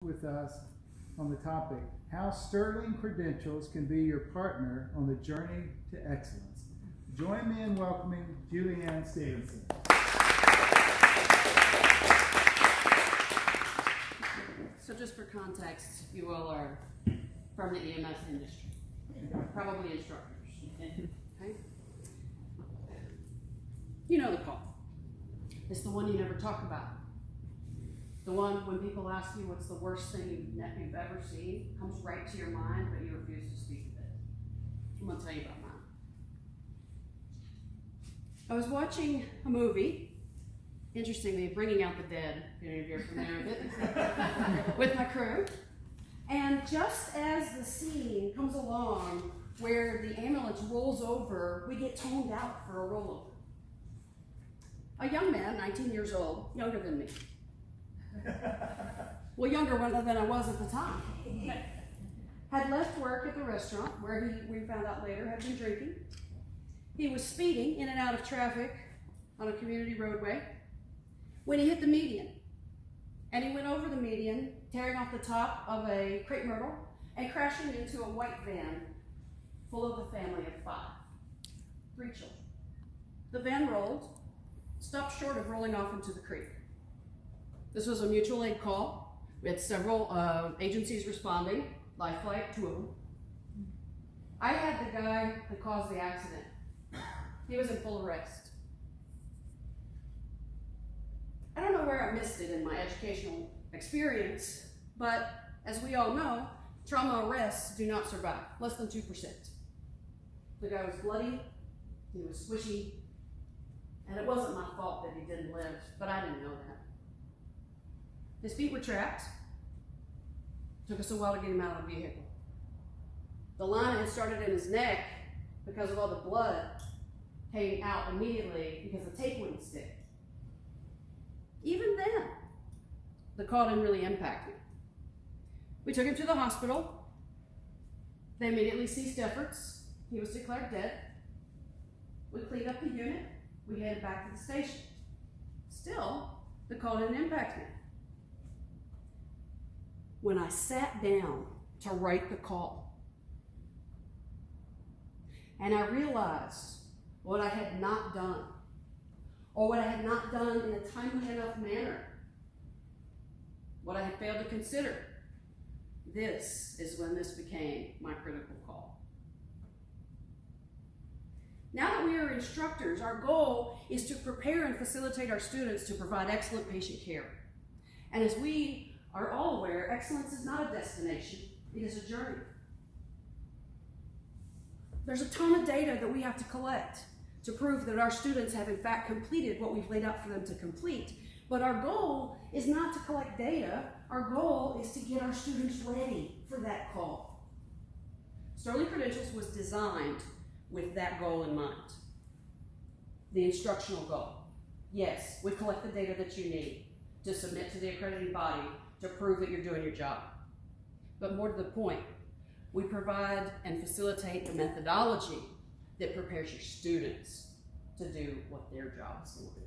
with us on the topic, how sterling credentials can be your partner on the journey to excellence. Join me in welcoming Julianne Stevenson. So just for context, you all are from the EMS industry, probably instructors, okay? You know the call. It's the one you never talk about. The one when people ask you what's the worst thing you've ever seen, comes right to your mind, but you refuse to speak of it. I'm gonna tell you about mine. I was watching a movie, interestingly, Bringing Out the Dead, if any of you are familiar with it, with my crew. And just as the scene comes along where the ambulance rolls over, we get toned out for a rollover. A young man, 19 years old, younger than me. Well, younger than I was at the time. Had left work at the restaurant where we found out later, had been drinking. He was speeding in and out of traffic on a community roadway when he hit the median. And he went over the median, tearing off the top of a crepe myrtle and crashing into a white van full of a family of 5, 3 children. The van rolled, stopped short of rolling off into the creek. This was a mutual aid call. We had several agencies responding, Life Flight, 2 of them. I had the guy that caused the accident. He was in full arrest. I don't know where I missed it in my educational experience, but as we all know, trauma arrests do not survive, less than 2%. The guy was bloody, he was squishy, and it wasn't my fault that he didn't live, but I didn't know that. His feet were trapped. Took us a while to get him out of the vehicle. The line had started in his neck because of all the blood came out immediately because the tape wouldn't stick. Even then, the call didn't really impact me. We took him to the hospital. They immediately ceased efforts. He was declared dead. We cleaned up the unit. We headed back to the station. Still, the call didn't impact me. When I sat down to write the call, and I realized what I had not done, or what I had not done in a timely enough manner, what I had failed to consider, this is when this became my critical call. Now that we are instructors, our goal is to prepare and facilitate our students to provide excellent patient care. And as we are all aware, excellence is not a destination, it is a journey. There's a ton of data that we have to collect to prove that our students have in fact completed what we've laid out for them to complete. But our goal is not to collect data, our goal is to get our students ready for that call. Sterling Credentials was designed with that goal in mind. The instructional goal. Yes, we collect the data that you need to submit to the accrediting body to prove that you're doing your job. But more to the point, we provide and facilitate the methodology that prepares your students to do what their job is going to do.